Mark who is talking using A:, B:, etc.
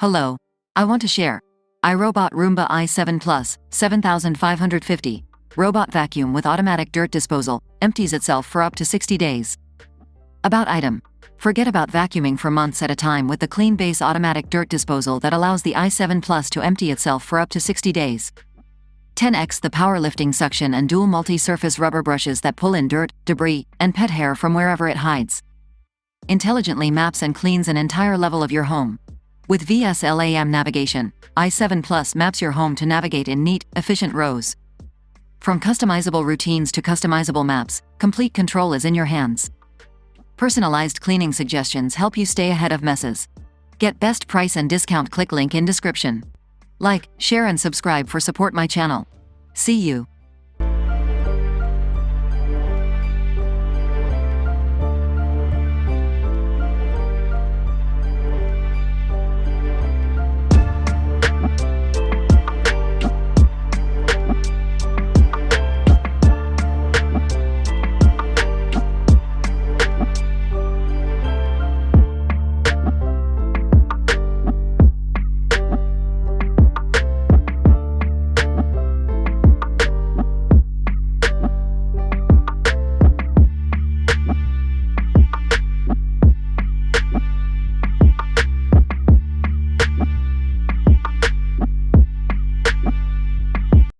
A: Hello. I want to share iRobot Roomba i7 Plus 7550 robot vacuum with automatic dirt disposal, empties itself for up to 60 days. About item. Forget about vacuuming for months at a time with the clean base automatic dirt disposal that allows the i7 Plus to empty itself for up to 60 days. 10x the powerlifting suction and dual multi-surface rubber brushes that pull in dirt, debris, and pet hair from wherever it hides. Intelligently maps and cleans an entire level of your home. With VSLAM navigation, i7 Plus maps your home to navigate in neat, efficient rows. From customizable routines to customizable maps, complete control is in your hands. Personalized cleaning suggestions help you stay ahead of messes. Get best price and discount. Click link in description. Like, share and subscribe for support my channel. See you.